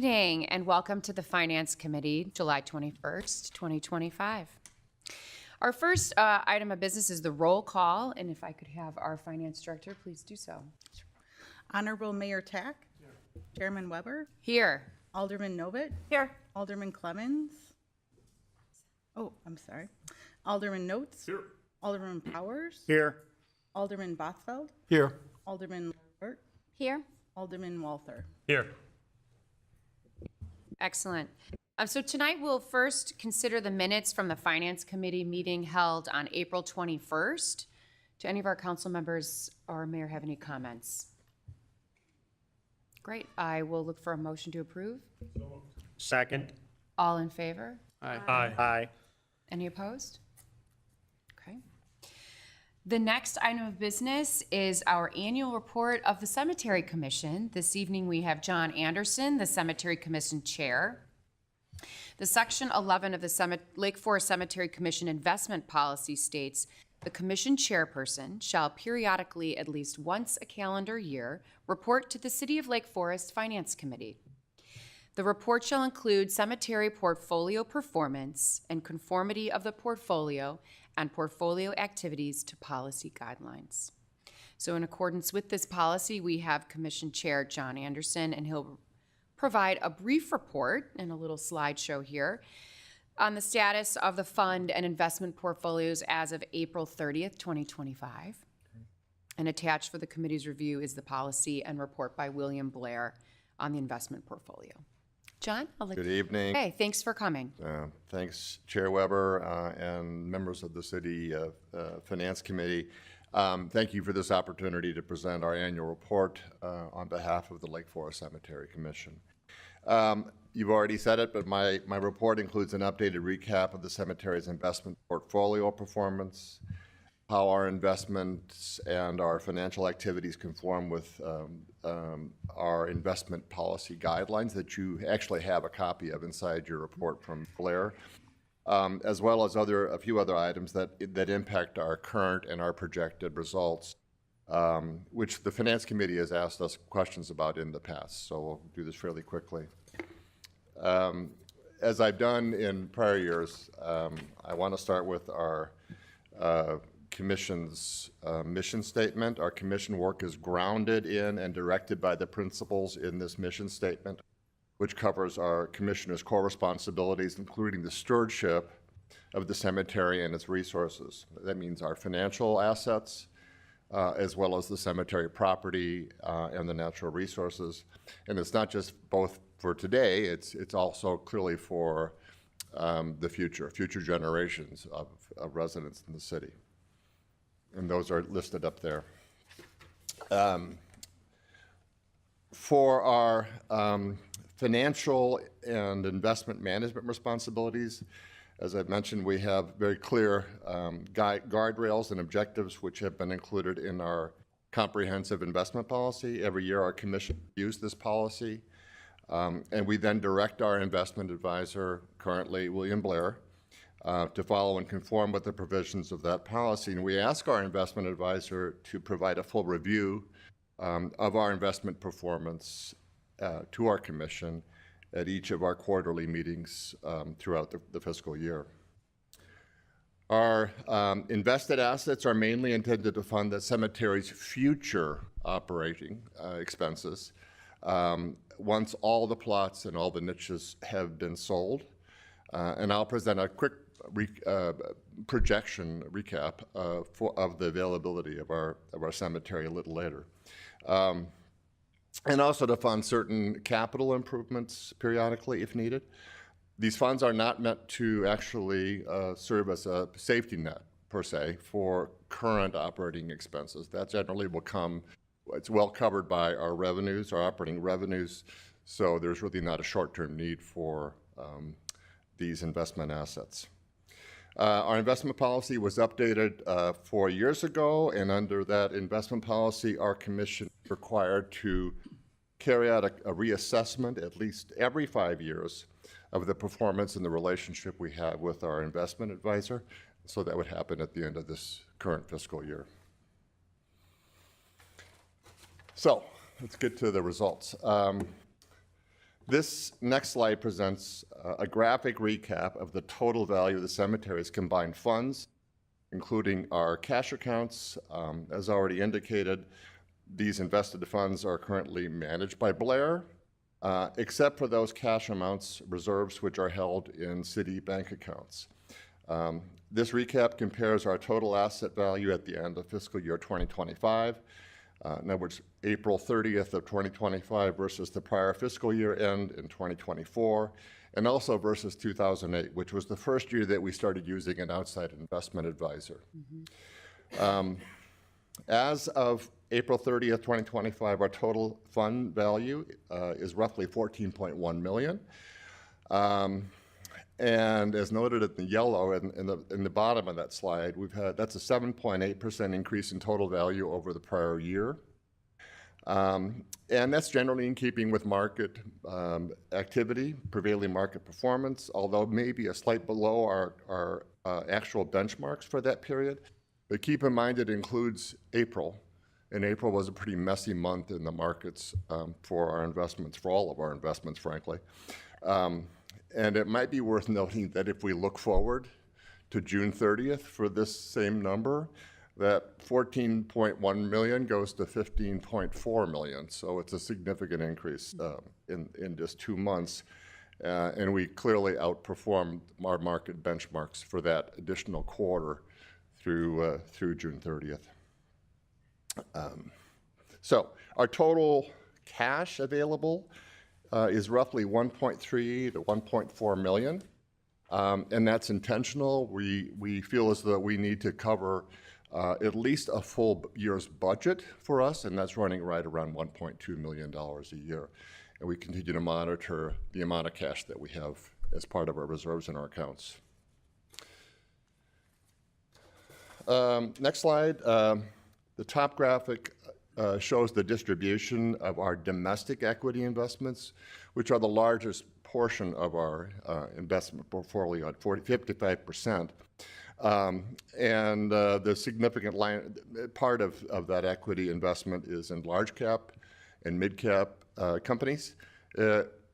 evening and welcome to the Finance Committee, July 21st, 2025. Our first item of business is the roll call, and if I could have our Finance Director please do so. Honorable Mayor Tack. Here. Chairman Weber. Here. Alderman Novit. Here. Alderman Clemmons. Oh, I'm sorry. Alderman Notes. Here. Alderman Powers. Here. Alderman Bothfeld. Here. Alderman Lambert. Here. Alderman Walther. Here. Excellent. So tonight we'll first consider the minutes from the Finance Committee meeting held on April 21st. Do any of our council members or mayor have any comments? Great. I will look for a motion to approve. Second. All in favor? Aye. Aye. Any opposed? Okay. The next item of business is our annual report of the Cemetery Commission. This evening we have John Anderson, the Cemetery Commission Chair. The Section 11 of the Lake Forest Cemetery Commission investment policy states, the commission chairperson shall periodically, at least once a calendar year, report to the City of Lake Forest Finance Committee. The report shall include cemetery portfolio performance and conformity of the portfolio and portfolio activities to policy guidelines. So in accordance with this policy, we have Commission Chair John Anderson, and he'll provide a brief report and a little slideshow here on the status of the fund and investment portfolios as of April 30th, 2025. And attached for the committee's review is the policy and report by William Blair on the investment portfolio. John, I'll let you. Good evening. Hey, thanks for coming. Thanks, Chair Weber and members of the City Finance Committee. Thank you for this opportunity to present our annual report on behalf of the Lake Forest Cemetery Commission. You've already said it, but my report includes an updated recap of the cemetery's investment portfolio performance, how our investments and our financial activities conform with our investment policy guidelines that you actually have a copy of inside your report from Blair, as well as a few other items that impact our current and our projected results, which the Finance Committee has asked us questions about in the past. So we'll do this fairly quickly. As I've done in prior years, I want to start with our Commission's mission statement. Our Commission work is grounded in and directed by the principles in this mission statement, which covers our Commissioner's core responsibilities, including the stewardship of the cemetery and its resources. That means our financial assets, as well as the cemetery property and the natural resources. And it's not just both for today, it's also clearly for the future generations of residents in the city. And those are listed up there. For our financial and investment management responsibilities, as I've mentioned, we have very clear guardrails and objectives which have been included in our comprehensive investment policy. Every year our commission reviews this policy, and we then direct our investment advisor, currently William Blair, to follow and conform with the provisions of that policy. And we ask our investment advisor to provide a full review of our investment performance to our commission at each of our quarterly meetings throughout the fiscal year. Our invested assets are mainly intended to fund the cemetery's future operating expenses once all the plots and all the niches have been sold. And I'll present a quick projection recap of the availability of our cemetery a little later. And also to fund certain capital improvements periodically if needed. These funds are not meant to actually serve as a safety net, per se, for current operating expenses. That generally will come, it's well covered by our revenues, our operating revenues, so there's really not a short-term need for these investment assets. Our investment policy was updated 4 years ago, and under that investment policy, our commission is required to carry out a reassessment at least every 5 years of the performance and the relationship we have with our investment advisor. So that would happen at the end of this current fiscal year. So let's get to the results. This next slide presents a graphic recap of the total value of the cemetery's combined funds, including our cash accounts. As already indicated, these invested funds are currently managed by Blair, except for those cash amounts, reserves, which are held in city bank accounts. This recap compares our total asset value at the end of fiscal year 2025, in other words, April 30th of 2025 versus the prior fiscal year end in 2024, and also versus 2008, which was the first year that we started using an outside investment advisor. As of April 30th, 2025, our total fund value is roughly $14.1 million. And as noted in the yellow in the bottom of that slide, that's a 7.8% increase in total value over the prior year. And that's generally in keeping with market activity, prevailing market performance, although maybe a slight below our actual benchmarks for that period. But keep in mind it includes April, and April was a pretty messy month in the markets for our investments, for all of our investments, frankly. And it might be worth noting that if we look forward to June 30th for this same number, that 14.1 million goes to 15.4 million. So it's a significant increase in just 2 months. And we clearly outperformed our market benchmarks for that additional quarter through June 30th. So our total cash available is roughly 1.3 to 1.4 million. And that's intentional. We feel as though we need to cover at least a full year's budget for us, and that's running right around $1.2 million a year. And we continue to monitor the amount of cash that we have as part of our reserves in our accounts. Next slide. The top graphic shows the distribution of our domestic equity investments, which are the largest portion of our investment portfolio at 55%. And the significant part of that equity investment is in large cap and mid cap companies,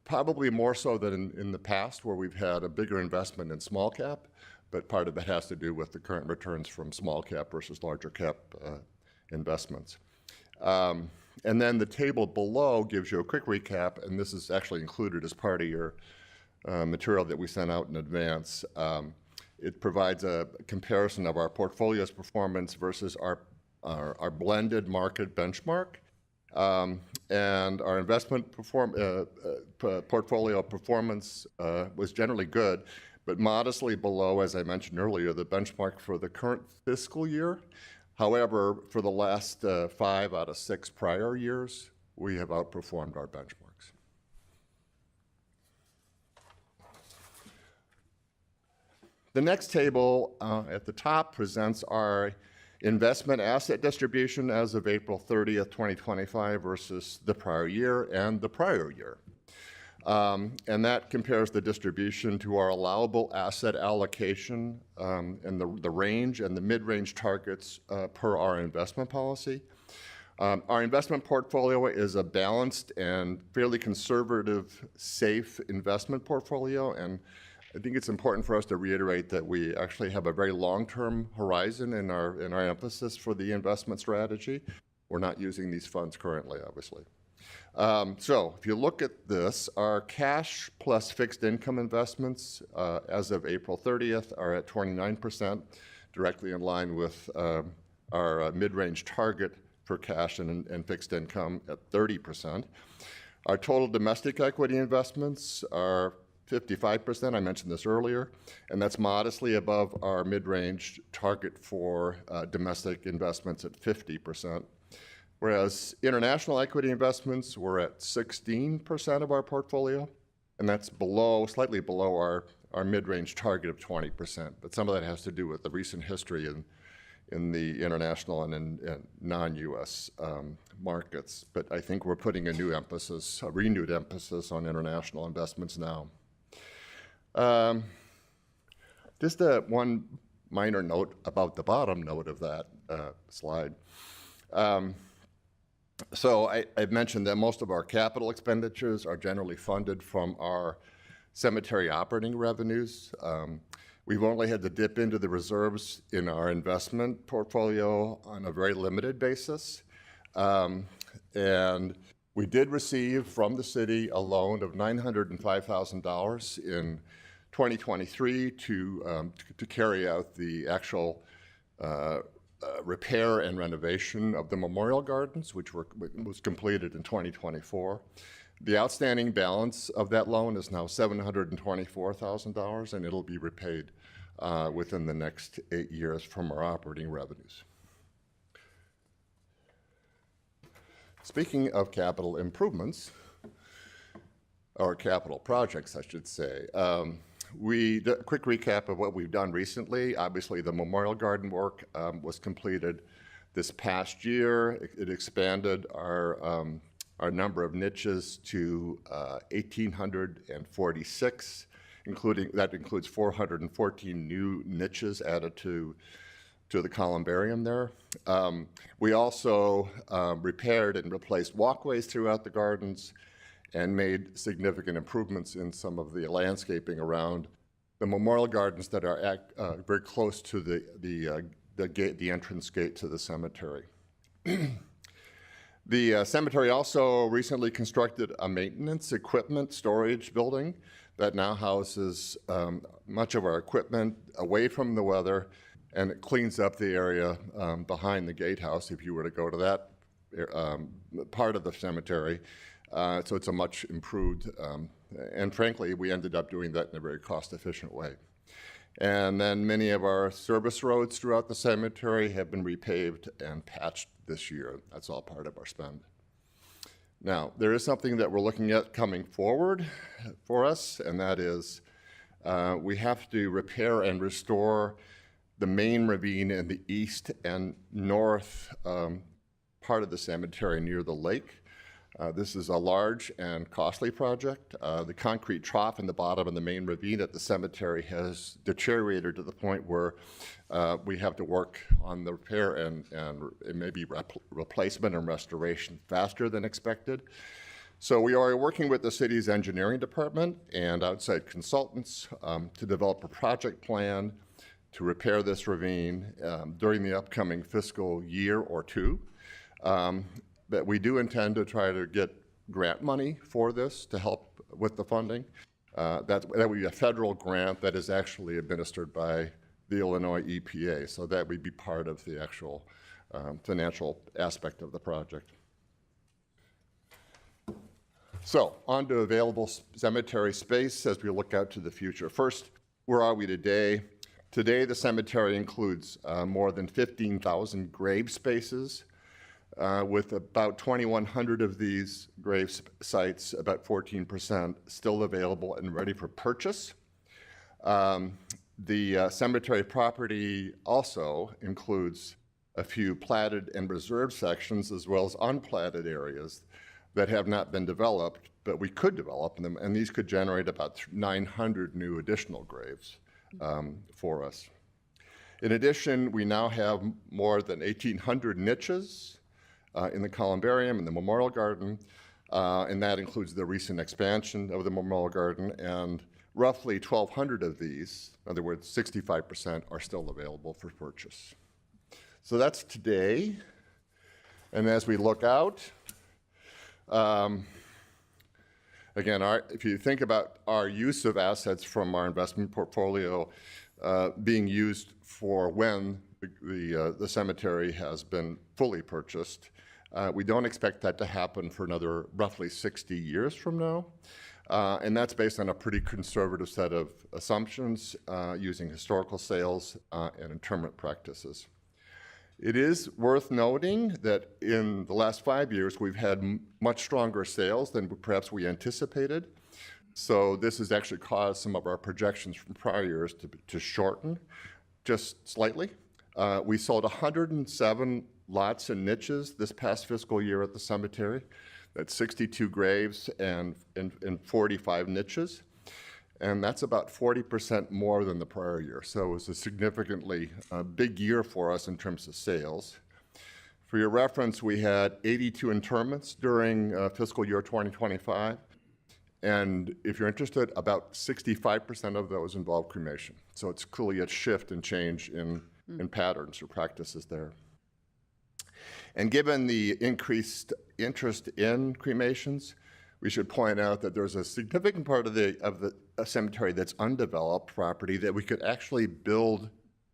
probably more so than in the past where we've had a bigger investment in small cap, but part of that has to do with the current returns from small cap versus larger cap investments. And then the table below gives you a quick recap, and this is actually included as part of your material that we sent out in advance. It provides a comparison of our portfolio's performance versus our blended market benchmark. And our investment portfolio performance was generally good, but modestly below, as I mentioned earlier, the benchmark for the current fiscal year. However, for the last 5 out of 6 prior years, we have outperformed our benchmarks. The next table at the top presents our investment asset distribution as of April 30th, 2025 versus the prior year and the prior year. And that compares the distribution to our allowable asset allocation and the range and the mid-range targets per our investment policy. Our investment portfolio is a balanced and fairly conservative, safe investment portfolio. And I think it's important for us to reiterate that we actually have a very long-term horizon in our emphasis for the investment strategy. We're not using these funds currently, obviously. So if you look at this, our cash plus fixed income investments as of April 30th are at 29%, directly in line with our mid-range target for cash and fixed income at 30%. Our total domestic equity investments are 55%, I mentioned this earlier, and that's modestly above our mid-range target for domestic investments at 50%. Whereas international equity investments were at 16% of our portfolio, and that's slightly below our mid-range target of 20%. But some of that has to do with the recent history in the international and in non-US markets. But I think we're putting a renewed emphasis on international investments now. Just one minor note about the bottom note of that slide. So I've mentioned that most of our capital expenditures are generally funded from our cemetery operating revenues. We've only had to dip into the reserves in our investment portfolio on a very limited basis. And we did receive from the city a loan of $905,000 in 2023 to carry out the actual repair and renovation of the Memorial Gardens, which was completed in 2024. The outstanding balance of that loan is now $724,000, and it'll be repaid within the next 8 years from our operating revenues. Speaking of capital improvements, or capital projects, I should say, quick recap of what we've done recently. Obviously, the Memorial Garden work was completed this past year. It expanded our number of niches to 1,846, that includes 414 new niches added to the columbarium there. We also repaired and replaced walkways throughout the gardens and made significant improvements in some of the landscaping around the Memorial Gardens that are very close to the entrance gate to the cemetery. The cemetery also recently constructed a maintenance equipment storage building that now houses much of our equipment away from the weather, and it cleans up the area behind the gatehouse if you were to go to that part of the cemetery. So it's a much improved, and frankly, we ended up doing that in a very cost-efficient way. And then many of our service roads throughout the cemetery have been repaved and patched this year. That's all part of our spend. Now, there is something that we're looking at coming forward for us, and that is we have to repair and restore the main ravine in the east and north part of the cemetery near the lake. This is a large and costly project. The concrete trough in the bottom of the main ravine at the cemetery has deteriorated to the point where we have to work on the repair and maybe replacement and restoration faster than expected. So we are working with the city's engineering department and outside consultants to develop a project plan to repair this ravine during the upcoming fiscal year or two. But we do intend to try to get grant money for this to help with the funding. That would be a federal grant that is actually administered by the Illinois EPA, so that would be part of the actual financial aspect of the project. So, on to available cemetery space as we look out to the future. First, where are we today? Today, the cemetery includes more than 15,000 grave spaces. With about 2,100 of these grave sites, about 14% still available and ready for purchase. The cemetery property also includes a few platted and reserved sections as well as unplatted areas that have not been developed, but we could develop them, and these could generate about 900 new additional graves for us. In addition, we now have more than 1,800 niches in the columbarium and the Memorial Garden, and that includes the recent expansion of the Memorial Garden, and roughly 1,200 of these, in other words, 65%, are still available for purchase. So that's today, and as we look out, again, if you think about our use of assets from our investment portfolio being used for when the cemetery has been fully purchased, we don't expect that to happen for another roughly 60 years from now. And that's based on a pretty conservative set of assumptions using historical sales and interment practices. It is worth noting that in the last 5 years, we've had much stronger sales than perhaps we anticipated. So this has actually caused some of our projections from prior years to shorten just slightly. We sold 107 lots and niches this past fiscal year at the cemetery. That's 62 graves and 45 niches. And that's about 40% more than the prior year. So it was a significantly big year for us in terms of sales. For your reference, we had 82 interments during fiscal year 2025. And if you're interested, about 65% of those involve cremation. So it's clearly a shift and change in patterns or practices there. And given the increased interest in cremations, we should point out that there's a significant part of the cemetery that's undeveloped property that we could actually build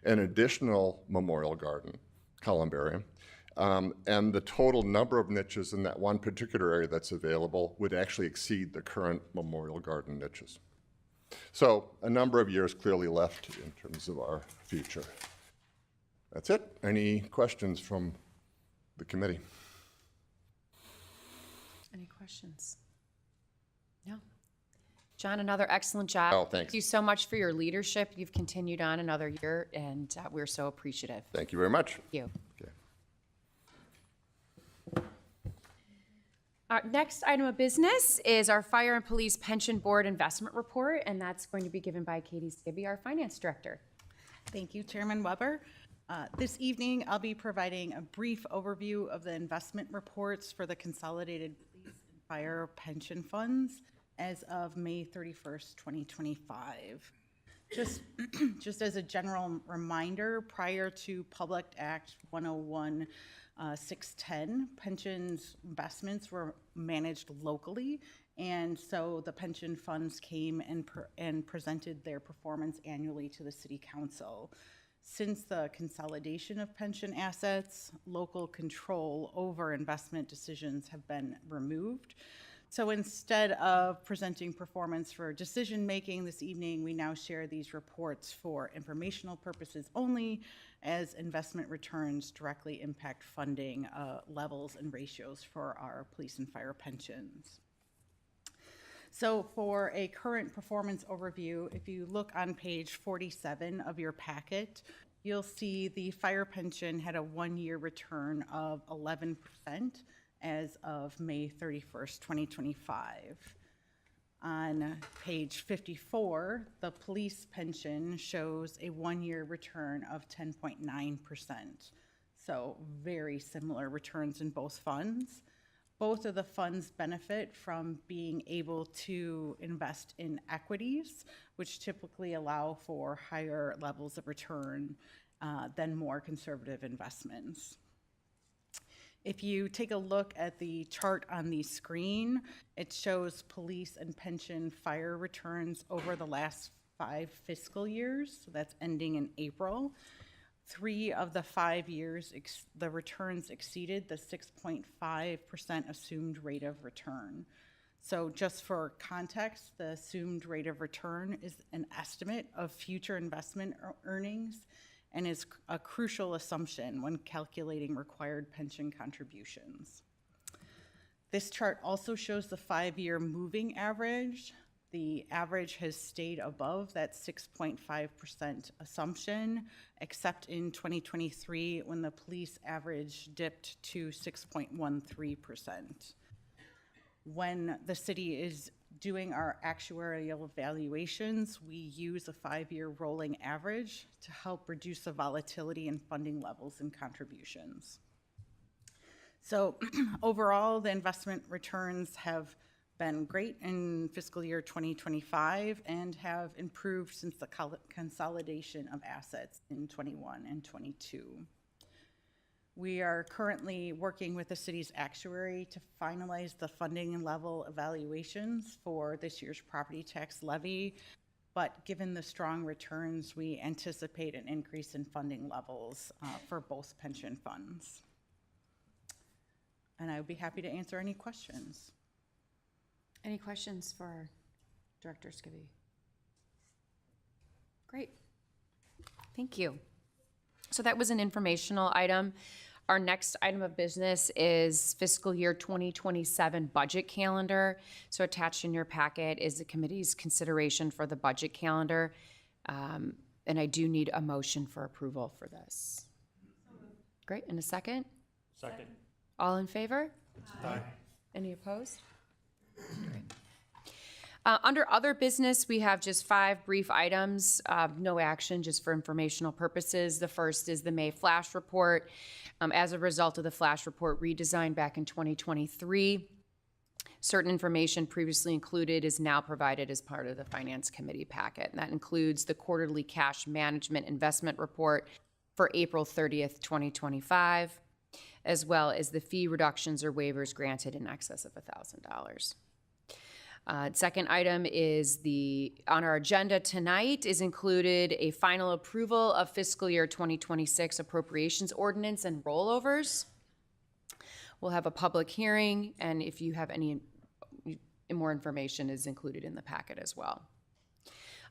an additional memorial garden, columbarium. And the total number of niches in that one particular area that's available would actually exceed the current memorial garden niches. So a number of years clearly left in terms of our future. That's it. Any questions from the committee? Any questions? No. John, another excellent job. Oh, thanks. Thank you so much for your leadership. You've continued on another year, and we're so appreciative. Thank you very much. Thank you. Okay. Our next item of business is our Fire and Police Pension Board Investment Report, and that's going to be given by Katie Skibby, our Finance Director. Thank you, Chairman Weber. This evening, I'll be providing a brief overview of the investment reports for the Consolidated Police and Fire Pension Funds as of May 31st, 2025. Just as a general reminder, prior to Public Act 101, 610, pensions investments were managed locally, and so the pension funds came and presented their performance annually to the City Council. Since the consolidation of pension assets, local control over investment decisions have been removed. So instead of presenting performance for decision-making this evening, we now share these reports for informational purposes only, as investment returns directly impact funding levels and ratios for our police and fire pensions. So for a current performance overview, if you look on page 47 of your packet, you'll see the fire pension had a one-year return of 11% as of May 31st, 2025. On page 54, the police pension shows a one-year return of 10.9%. So very similar returns in both funds. Both of the funds benefit from being able to invest in equities, which typically allow for higher levels of return than more conservative investments. If you take a look at the chart on the screen, it shows police and pension fire returns over the last 5 fiscal years, so that's ending in April. 3 of the 5 years, the returns exceeded the 6.5% assumed rate of return. So just for context, the assumed rate of return is an estimate of future investment earnings and is a crucial assumption when calculating required pension contributions. This chart also shows the 5-year moving average. The average has stayed above that 6.5% assumption, except in 2023 when the police average dipped to 6.13%. When the city is doing our actuarial evaluations, we use a 5-year rolling average to help reduce the volatility in funding levels and contributions. So overall, the investment returns have been great in fiscal year 2025 and have improved since the consolidation of assets in 21 and 22. We are currently working with the city's actuary to finalize the funding and level evaluations for this year's property tax levy, but given the strong returns, we anticipate an increase in funding levels for both pension funds. And I would be happy to answer any questions. Any questions for Director Skibby? Great. Thank you. So that was an informational item. Our next item of business is fiscal year 2027 budget calendar. So attached in your packet is the committee's consideration for the budget calendar. And I do need a motion for approval for this. Great, and a second? Second. All in favor? Aye. Any opposed? Great. Under other business, we have just 5 brief items, no action, just for informational purposes. The first is the May flash report. As a result of the flash report redesign back in 2023, certain information previously included is now provided as part of the Finance Committee packet. And that includes the quarterly cash management investment report for April 30th, 2025, as well as the fee reductions or waivers granted in excess of $1,000. Second item is on our agenda tonight is included a final approval of fiscal year 2026 appropriations ordinance and rollovers. We'll have a public hearing, and if you have any more information is included in the packet as well.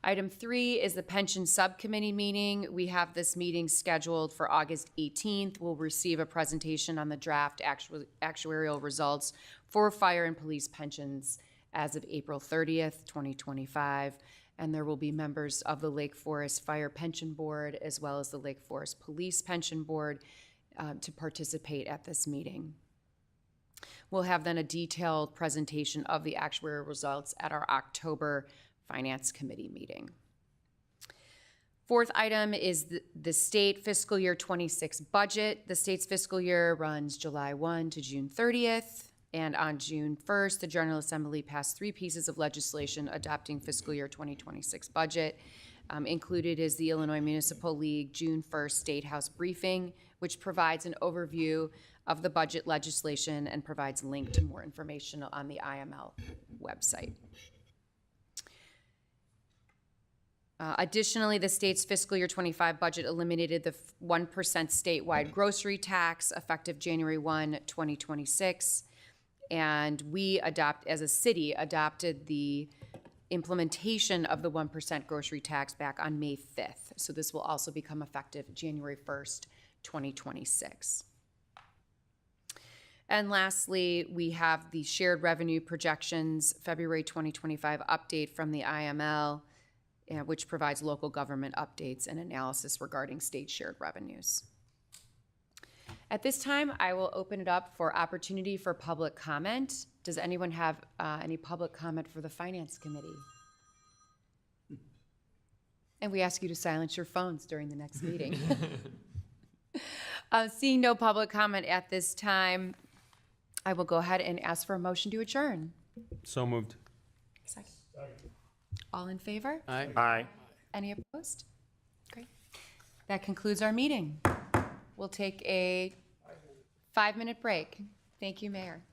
Item 3 is the pension subcommittee meeting. We have this meeting scheduled for August 18th. We'll receive a presentation on the draft actuarial results for fire and police pensions as of April 30th, 2025. And there will be members of the Lake Forest Fire Pension Board as well as the Lake Forest Police Pension Board to participate at this meeting. We'll have then a detailed presentation of the actuarial results at our October Finance Committee meeting. Fourth item is the state fiscal year 26 budget. The state's fiscal year runs July 1 to June 30th. And on June 1st, the General Assembly passed 3 pieces of legislation adopting fiscal year 2026 budget. Included is the Illinois Municipal League June 1st State House briefing, which provides an overview of the budget legislation and provides a link to more information on the IML website. Additionally, the state's fiscal year 25 budget eliminated the 1% statewide grocery tax effective January 1, 2026. And we as a city, adopted the implementation of the 1% grocery tax back on May 5th. So this will also become effective January 1st, 2026. And lastly, we have the shared revenue projections, February 2025 update from the IML, which provides local government updates and analysis regarding state shared revenues. At this time, I will open it up for opportunity for public comment. Does anyone have any public comment for the Finance Committee? And we ask you to silence your phones during the next meeting. Seeing no public comment at this time, I will go ahead and ask for a motion to adjourn. So moved. Second. All in favor? Aye. Any opposed? Great. That concludes our meeting. We'll take a 5-minute break. Thank you, Mayor.